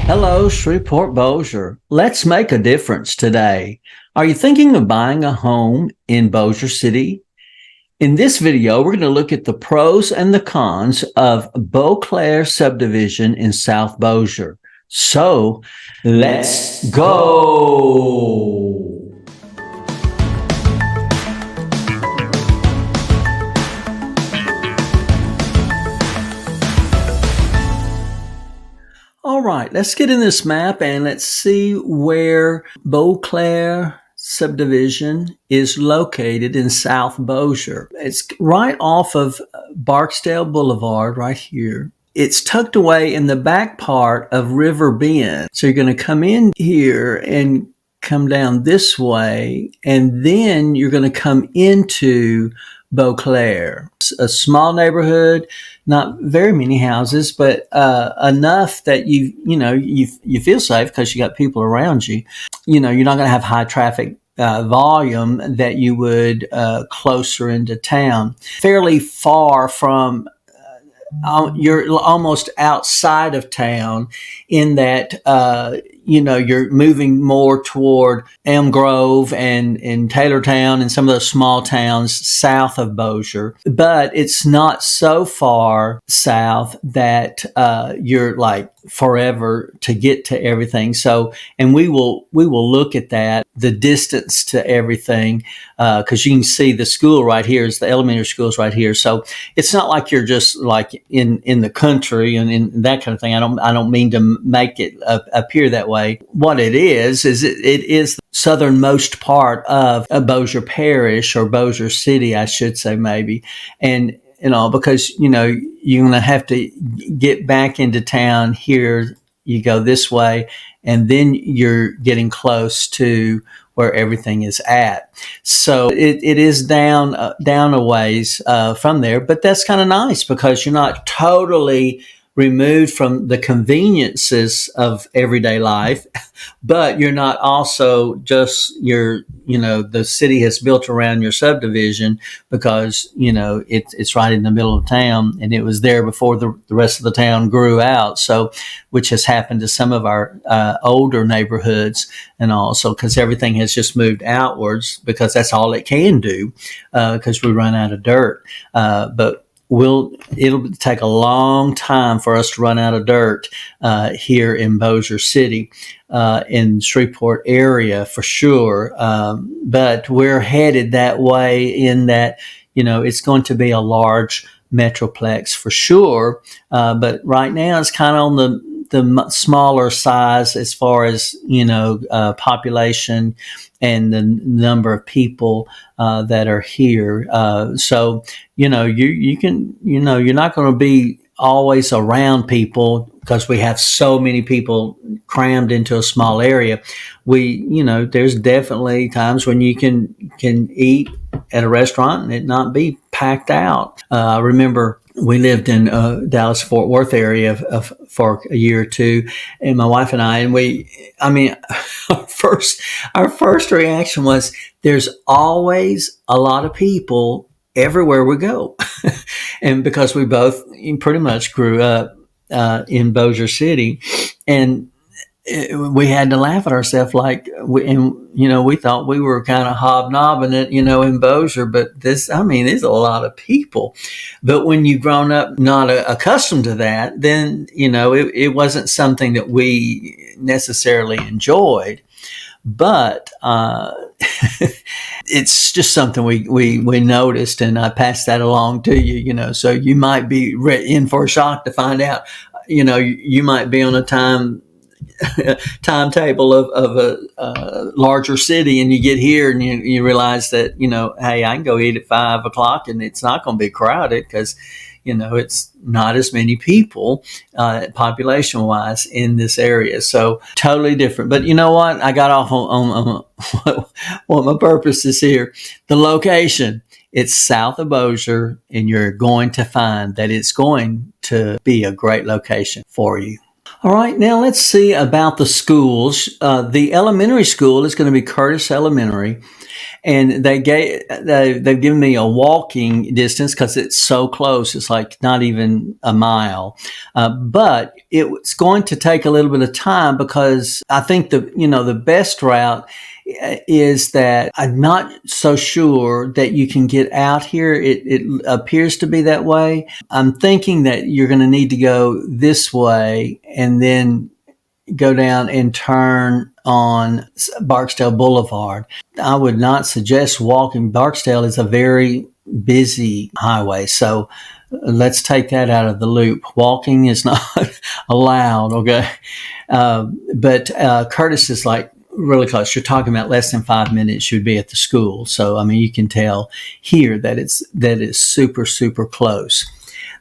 Hello, Shreveport Bossier. Let's make a difference today. Are you thinking of buying a home in Bossier City? In this video, we're going to look at the pros and the cons of Beauclaire Subdivision in South Bossier. So, let's go! All right, let's get in this map and let's see where Beauclaire Subdivision is located in South Bossier. It's right off of Barksdale Boulevard right here. It's tucked away in the back part of River Bend. So you're going to come in here and come down this way, and then you're going to come into Beauclaire. It's a small neighborhood, not very many houses, but enough that you feel safe because you got people around you. You know, you're not going to have high traffic volume that you would closer into town. Fairly far from you're almost outside of town in that, you're moving more toward Elm Grove and Taylortown and some of those small towns south of Bossier. But it's not so far south that you're like forever to get to everything. So, and we will look at that, the distance to everything, because you can see the school right here is the elementary school's right here. So it's not like you're just like in the country and in that kind of thing. I don't mean to make it appear that way. What it is it is the southernmost part of Bossier Parish, or Bossier City, I should say, maybe. And because you're going to have to get back into town here. You go this way, and then you're getting close to where everything is at. So it is down a ways from there, but that's kind of nice because you're not totally removed from the conveniences of everyday life, but you're not also just the city has built around your subdivision because, it's right in the middle of town, and it was there before the rest of the town grew out. So, which has happened to some of our older neighborhoods, and also because everything has just moved outwards because that's all it can do because we run out of dirt. But it'll take a long time for us to run out of dirt here in Bossier City, in Shreveport area for sure. But we're headed that way in that, it's going to be a large metroplex for sure. But right now it's kind of on the smaller size as far as, population and the number of people that are here. So, you can, you're not going to be always around people because we have so many people crammed into a small area. There's definitely times when you can eat at a restaurant and it not be packed out. I remember we lived in Dallas Fort Worth area for a year or two, and my wife and I, and our first reaction was there's always a lot of people everywhere we go. And because we both pretty much grew up in Bossier City, and we had to laugh at ourselves we thought we were kind of hobnobbing it, in Bossier, but there's a lot of people. But when you've grown up not accustomed to that, then, it wasn't something that we necessarily enjoyed. But it's just something we noticed, and I passed that along to you, so you might be in for a shock to find out, you might be on a timetable of a larger city, and you get here and you realize that, hey, I can go eat at 5 o'clock and it's not going to be crowded because, it's not as many people population wise in this area. So totally different. But you know what? I got off on what my purpose is here. The location. It's south of Bossier, and you're going to find that it's going to be a great location for you. All right, now let's see about the schools. The elementary school is going to be Curtis Elementary, and they've given me a walking distance because it's so close. It's like not even a mile, but it's going to take a little bit of time because I think the best route is that I'm not so sure that you can get out here. It appears to be that way. I'm thinking that you're going to need to go this way and then go down and turn on Barksdale Boulevard. I would not suggest walking. Barksdale is a very busy highway, so let's take that out of the loop. Walking is not allowed, okay? But Curtis is like really close. You're talking about less than 5 minutes you'd be at the school. So, I mean, you can tell here that it's super, super close.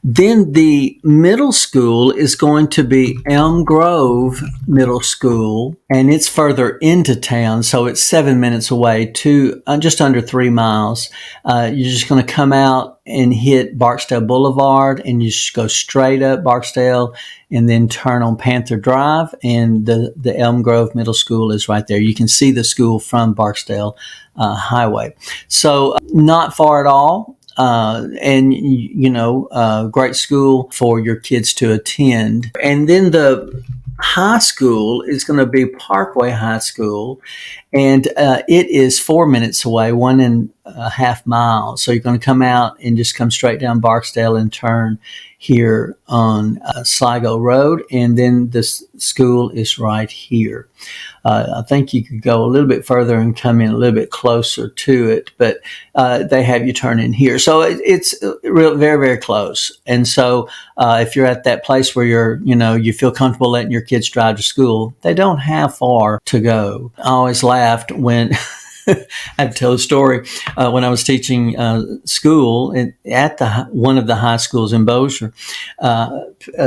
Then the middle school is going to be Elm Grove Middle School, and it's further into town, so it's 7 minutes away to just under 3 miles. You're just going to come out and hit Barksdale Boulevard, and you just go straight up Barksdale and then turn on Panther Drive, and the Elm Grove Middle School is right there. You can see the school from Barksdale Highway. So not far at all. And great school for your kids to attend. And then the high school is going to be Parkway High School, and it is 4 minutes away, 1.5 miles. So you're going to come out and just come straight down Barksdale and turn here on Sligo Road, and then the school is right here. I think you could go a little bit further and come in a little bit closer to it, but they have you turn in here. So it's very, very close. And so if you're at that place where you feel comfortable letting your kids drive to school, they don't have far to go. I always laughed when I had to tell a story when I was teaching school at one of the high schools in Bossier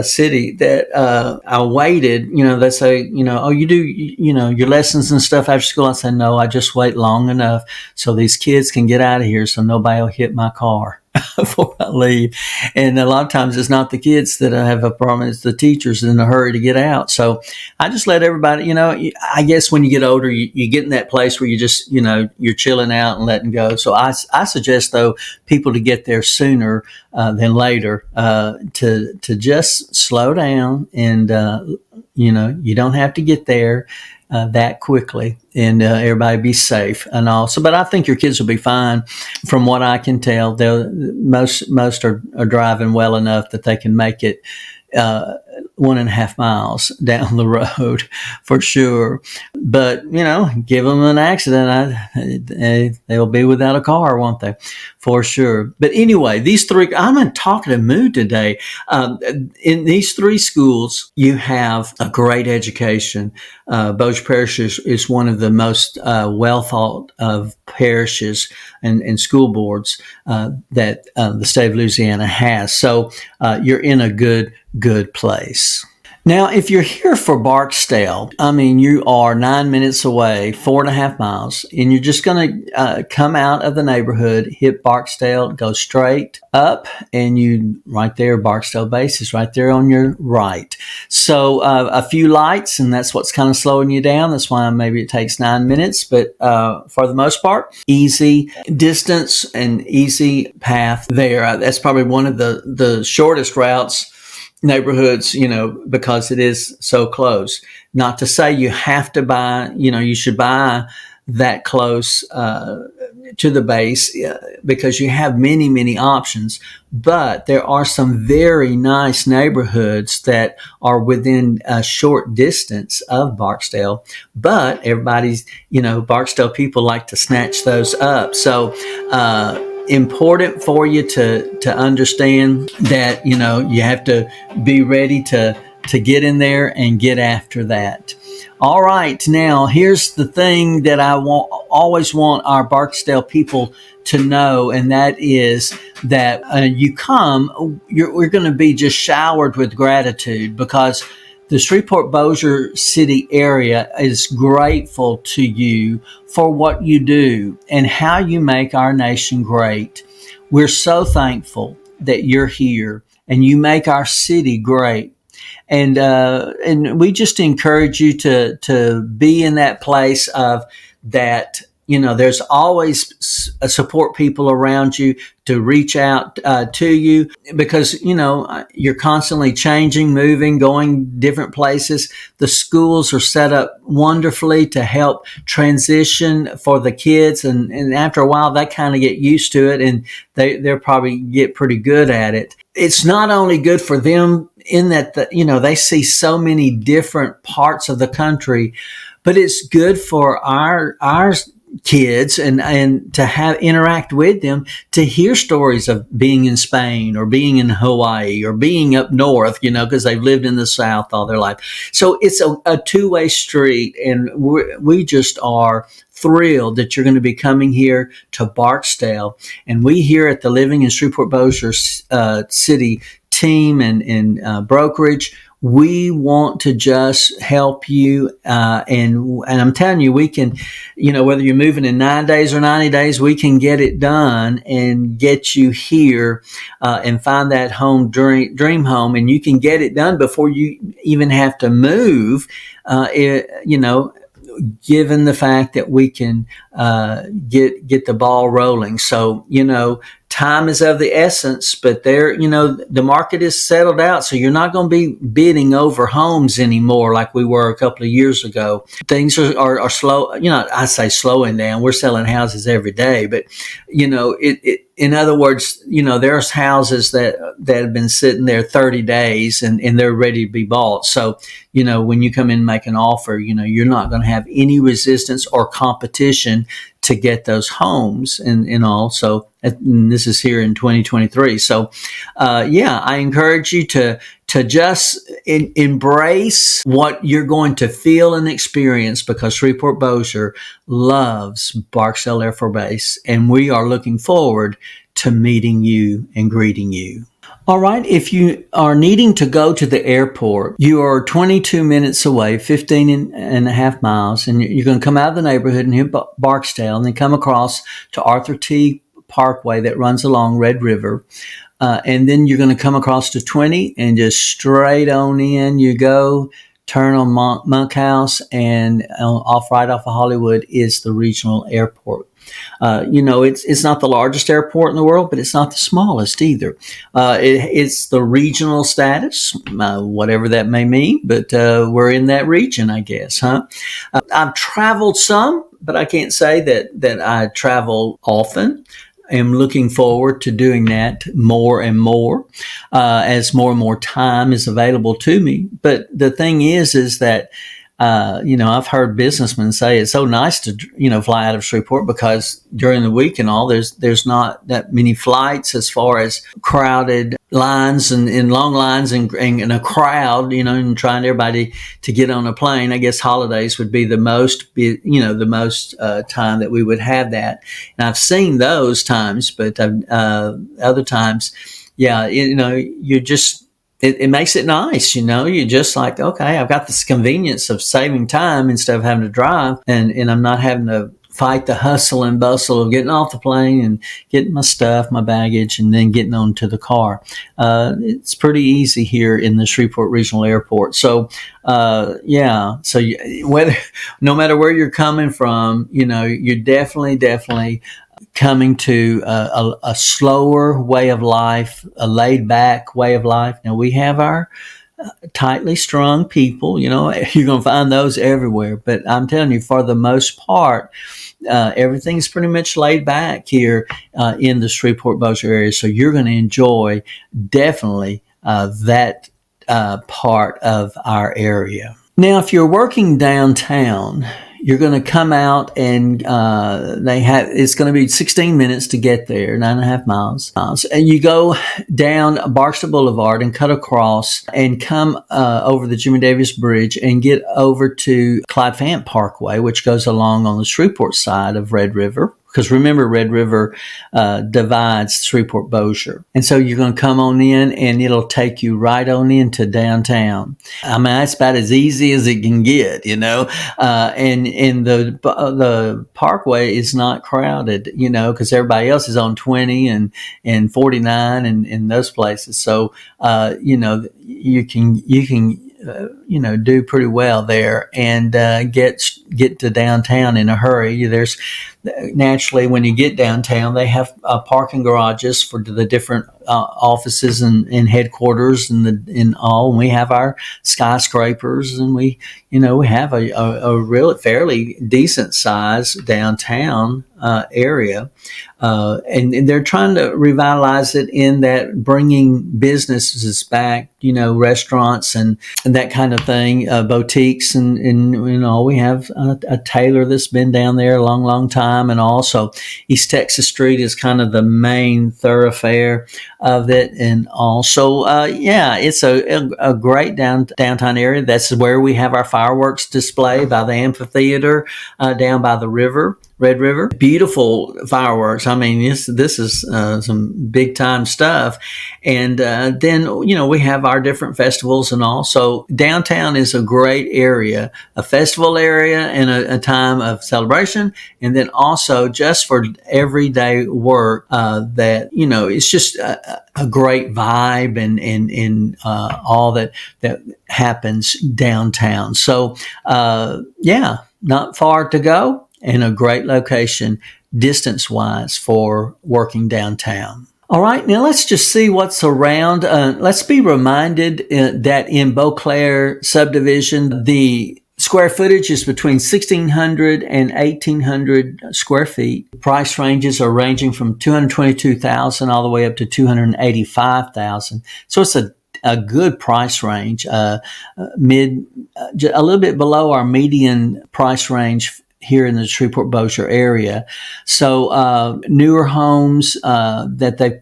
City that I waited. They say, oh, you do, your lessons and stuff after school. I said, no, I just wait long enough so these kids can get out of here so nobody will hit my car before I leave. And a lot of times it's not the kids that have a problem, it's the teachers in a hurry to get out. So I just let everybody, I guess when you get older, you get in that place where you just, you're chilling out and letting go. So I suggest, though, people to get there sooner than later, to just slow down and, you don't have to get there that quickly, and everybody be safe and all. So, but I think your kids will be fine. From what I can tell, most are driving well enough that they can make it 1.5 miles down the road for sure. But, give them an accident, they'll be without a car, won't they? For sure. But anyway, these three, I'm in a talkative mood today. In these three schools, you have a great education. Bossier Parish is one of the most well thought of parishes and school boards that the state of Louisiana has. So you're in a good place. Now, if you're here for Barksdale, you are 9 minutes away, 4.5 miles, and you're just going to come out of the neighborhood, hit Barksdale, go straight up, and right there, Barksdale Base is right there on your right. So a few lights, and that's what's kind of slowing you down. That's why maybe it takes 9 minutes, but for the most part, easy distance and easy path there. That's probably one of the shortest routes, neighborhoods, because it is so close. Not to say you have to buy, you should buy that close to the base because you have many, many options. But there are some very nice neighborhoods that are within a short distance of Barksdale. But everybody's, Barksdale people like to snatch those up. So, important for you to understand that, you have to be ready to get in there and get after that. All right. Now, here's the thing that I always want our Barksdale people to know, and that is that we're going to be just showered with gratitude because the Shreveport Bossier City area is grateful to you for what you do and how you make our nation great. We're so thankful that you're here and you make our city great. And we just encourage you to be in that place of that. There's always support people around you to reach out to you, because you're constantly changing, moving, going different places. The schools are set up wonderfully to help transition for the kids, and after a while they kind of get used to it, and they'll probably get pretty good at it. It's not only good for them in that they see so many different parts of the country, but it's good for our kids and to interact with them, to hear stories of being in Spain or being in Hawaii or being up north, because they've lived in the South all their life. So it's a two-way street, and we just are thrilled that you're going to be coming here to Barksdale. And we here at the Living in Shreveport Bossier City team and brokerage, we want to just help you, and I'm telling you, we can, whether you're moving in 9 days or 90 days, we can get it done and get you here and find that dream home, and you can get it done before you even have to move. Given the fact that we can get the ball rolling. So, time is of the essence, but the market is settled out. So you're not going to be bidding over homes anymore like we were a couple of years ago. Things are slow. I say slowing down. We're selling houses every day, but in other words, there's houses that have been sitting there 30 days and they're ready to be bought. So, when you come in and make an offer, you're not going to have any resistance or competition to get those homes and all. So, and this is here in 2023. So, I encourage you to just embrace what you're going to feel and experience, because Shreveport Bossier loves Barksdale Air Force Base, and we are looking forward to meeting you and greeting you. All right, if you are needing to go to the airport, you are 22 minutes away, 15 and a half miles, and you're going to come out of the neighborhood and hit Barksdale and then come across to Arthur T. Parkway that runs along Red River. And then you're going to come across to 20 and just straight on in you go, turn on Monkhouse, and right off of Hollywood is the regional airport. It's not the largest airport in the world, but it's not the smallest either. It's the regional status, whatever that may mean, but we're in that region, I guess, huh? I've traveled some, but I can't say that I travel often. I'm looking forward to doing that more and more as more and more time is available to me. But the thing is that I've heard businessmen say it's so nice to, fly out of Shreveport, because during the week and all, there's not that many flights as far as crowded lines and long lines and a crowd, and trying everybody to get on a plane. I guess holidays would be the most time that we would have that. And I've seen those times, but other times, you're just, it makes it nice, you're just like, okay, I've got this convenience of saving time instead of having to drive, and I'm not having to fight the hustle and bustle of getting off the plane and getting my stuff, my baggage, and then getting onto the car. It's pretty easy here in the Shreveport Regional Airport. So, no matter where you're coming from, you're definitely coming to a slower way of life, a laid back way of life. Now, we have our tightly strung people, you're going to find those everywhere. But I'm telling you, for the most part, everything's pretty much laid back here in the Shreveport Bossier area. So you're going to enjoy definitely that part of our area. Now, if you're working downtown, you're going to come out and it's going to be 16 minutes to get there, 9.5 miles. And you go down Barksdale Boulevard and cut across and come over the Jimmy Davis Bridge and get over to Clyde Fant Parkway, which goes along on the Shreveport side of Red River, because remember, Red River divides Shreveport Bossier. And so you're going to come on in and it'll take you right on into downtown. I mean, that's about as easy as it can get, and the parkway is not crowded, because everybody else is on 20 and 49 and those places. So, you can do pretty well there and get to downtown in a hurry. There's naturally, when you get downtown, they have parking garages for the different offices and headquarters and all. And we have our skyscrapers, and we have a real fairly decent size downtown area. And they're trying to revitalize it in that bringing businesses back, restaurants and that kind of thing, boutiques and we have a tailor that's been down there a long, long time. And also East Texas Street is kind of the main thoroughfare of it. And also, it's a great downtown area. That's where we have our fireworks display by the amphitheater down by the river. Red River, beautiful fireworks. I mean, this is some big time stuff. And then, we have our different festivals and all. So downtown is a great area, a festival area and a time of celebration. And then also just for everyday work that, it's just a great vibe and all that happens downtown. So, not far to go. And a great location distance-wise for working downtown. All right, now let's just see what's around. Let's be reminded that in Beauclaire Subdivision, the square footage is between 1,600 and 1,800 square feet. Price ranges are ranging from $222,000 all the way up to $285,000. So it's a good price range, a little bit below our median price range here in the Shreveport Bossier area. So newer homes that they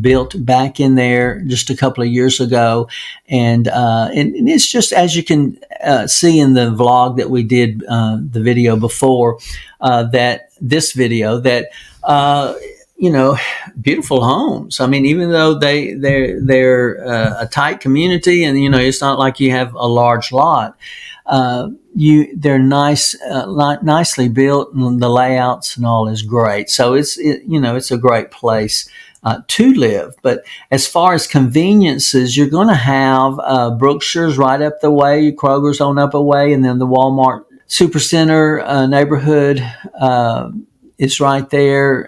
built back in there just a couple of years ago. And it's just, as you can see in the vlog that we did, the video before, beautiful homes. I mean, even though they're a tight community and, it's not like you have a large lot, they're nice, nicely built, and the layouts and all is great. So it's a great place to live. But as far as conveniences, you're going to have Brookshire's right up the way, Kroger's on up a way, and then the Walmart Supercenter neighborhood is right there.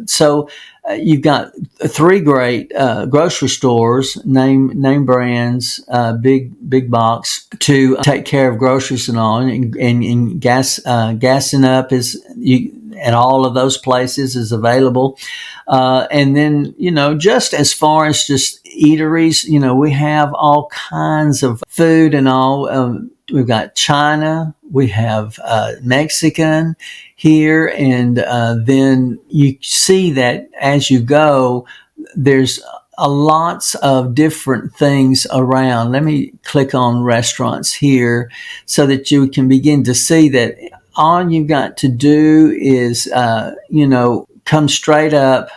So you've got three great grocery stores, name brands, big box to take care of groceries and all, and gassing up at all of those places is available. And then, just as far as just eateries, we have all kinds of food and all. We've got China, we have Mexican here, and then you see that as you go, there's lots of different things around. Let me click on restaurants here so that you can begin to see that all you've got to do is, come straight up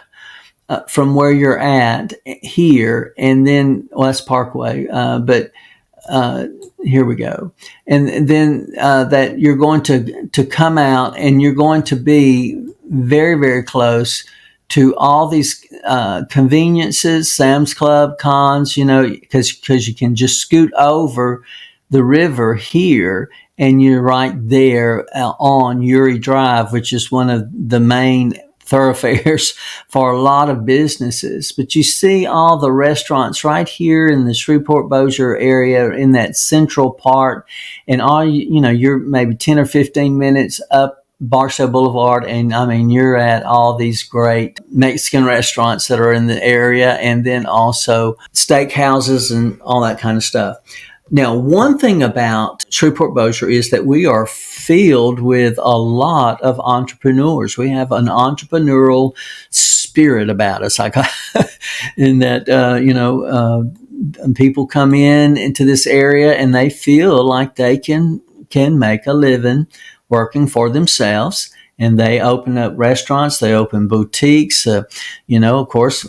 from where you're at here, and then, that's Parkway, but here we go. And then that you're going to come out and you're going to be very, very close to all these conveniences, Sam's Club, Cons, because you can just scoot over the river here and you're right there on Uri Drive, which is one of the main thoroughfares for a lot of businesses. But you see all the restaurants right here in the Shreveport Bossier area in that central part, and you're maybe 10 or 15 minutes up Barstow Boulevard, and I mean, you're at all these great Mexican restaurants that are in the area, and then also steakhouses and all that kind of stuff. Now, one thing about Shreveport Bossier is that we are filled with a lot of entrepreneurs. We have an entrepreneurial spirit about us, in that, people come into this area and they feel like they can make a living working for themselves. and they open up restaurants, they open boutiques. Of course,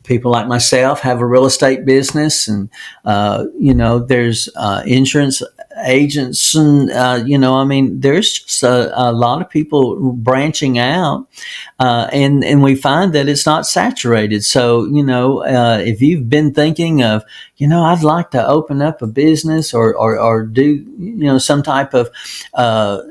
people like myself have a real estate business, and there's insurance agents, and there's just a lot of people branching out, and we find that it's not saturated. So if you've been thinking of, I'd like to open up a business or do some type of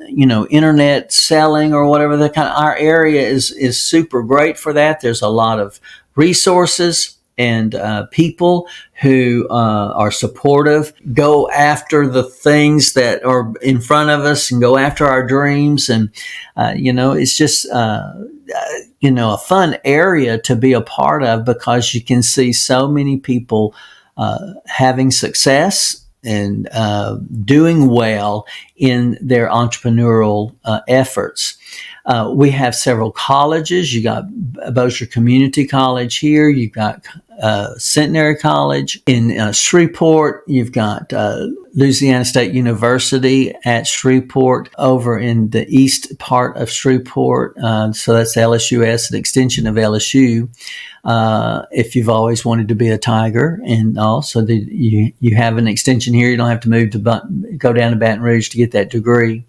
internet selling or whatever, that kind of, our area is super great for that. There's a lot of resources and people who are supportive, go after the things that are in front of us and go after our dreams. And, it's just, a fun area to be a part of, because you can see so many people having success and doing well in their entrepreneurial efforts. We have several colleges. You got Bossier Community College here. You've got Centenary College in Shreveport. You've got Louisiana State University at Shreveport over in the east part of Shreveport. So that's LSUS, an extension of LSU. If you've always wanted to be a Tiger, and also you have an extension here. You don't have to move to go down to Baton Rouge to get that degree.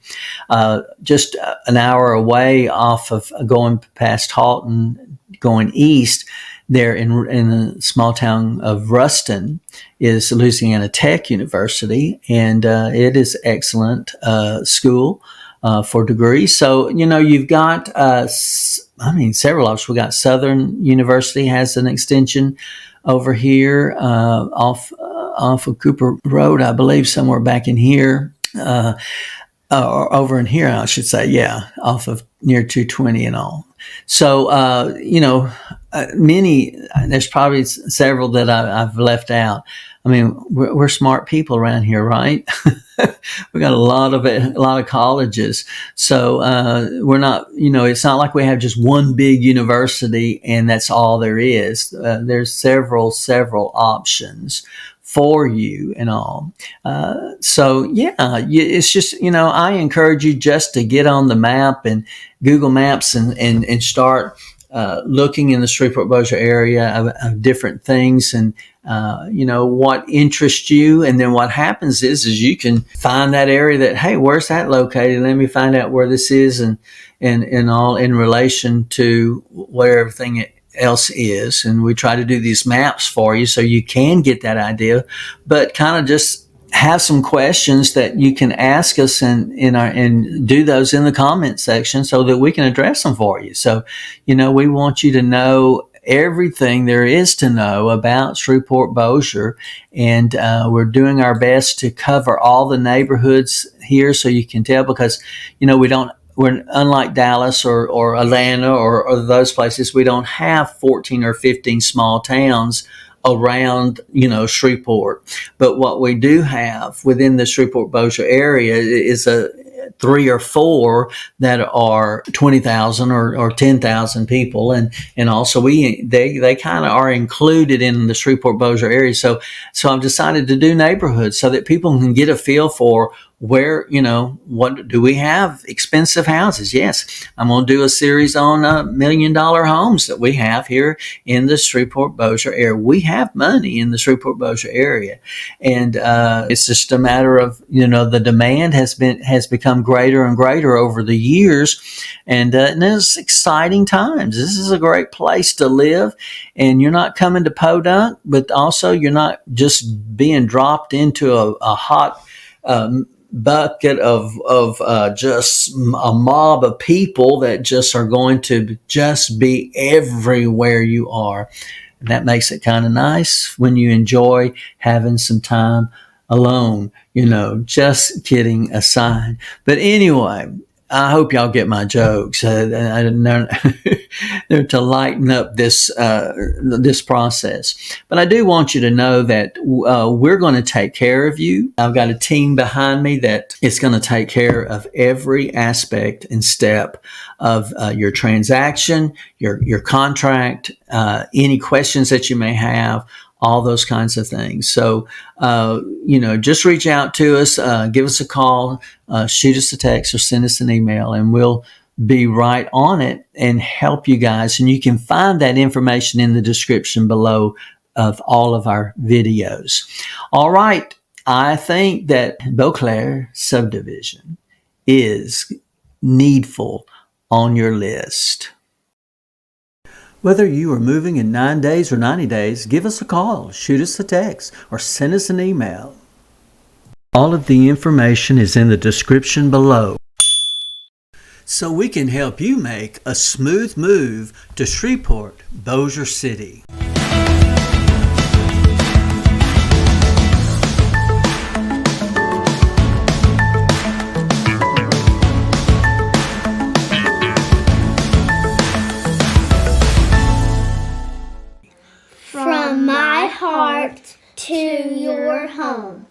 Just an hour away off of going past Halton, going east, there in the small town of Ruston is Louisiana Tech University, and it is excellent school for degrees. So, you've got, several of us. We got Southern University has an extension over here off of Cooper Road, I believe, somewhere back in here. Or over in here, I should say, off of near 220 and all. So, there's probably several that I've left out. I mean, we're smart people around here, right? We got a lot of colleges. So, we're not, it's not like we have just one big university and that's all there is. There's several options for you and all. It's just, I encourage you just to get on the map and Google Maps and start looking in the Shreveport Bossier area of different things and, what interests you. And then what happens is you can find that area that, hey, where's that located? Let me find out where this is and all in relation to where everything else is. And we try to do these maps for you so you can get that idea, but kind of just have some questions that you can ask us and do those in the comment section so that we can address them for you. So, we want you to know everything there is to know about Shreveport Bossier, and we're doing our best to cover all the neighborhoods here so you can tell, because, we're unlike Dallas or Atlanta or those places. We don't have 14 or 15 small towns around, Shreveport. But what we do have within the Shreveport Bossier area is 3 or 4 that are 20,000 or 10,000 people. And also they kind of are included in the Shreveport Bossier area. So I've decided to do neighborhoods so that people can get a feel for where, what do we have? Expensive houses. Yes. I'm going to do a series on $1 million homes that we have here in the Shreveport Bossier area. We have money in the Shreveport Bossier area. And, it's just a matter of, the demand has become greater and greater over the years. And it's exciting times. This is a great place to live, and you're not coming to Podunk, but also you're not just being dropped into a hot, bucket of just a mob of people that just are going to just be everywhere you are. And that makes it kind of nice when you enjoy having some time alone, just kidding aside. But anyway, I hope y'all get my jokes. They're to lighten up this process. But I do want you to know that we're going to take care of you. I've got a team behind me that is going to take care of every aspect and step of your transaction, your contract, any questions that you may have, all those kinds of things. So, just reach out to us, give us a call, shoot us a text, or send us an email, and we'll be right on it and help you guys. And you can find that information in the description below of all of our videos. All right. I think that Beauclaire Subdivision is needful on your list. Whether you are moving in 9 days or 90 days, give us a call, shoot us a text, or send us an email. All of the information is in the description below, so we can help you make a smooth move to Shreveport, Bossier City. From my heart to your home.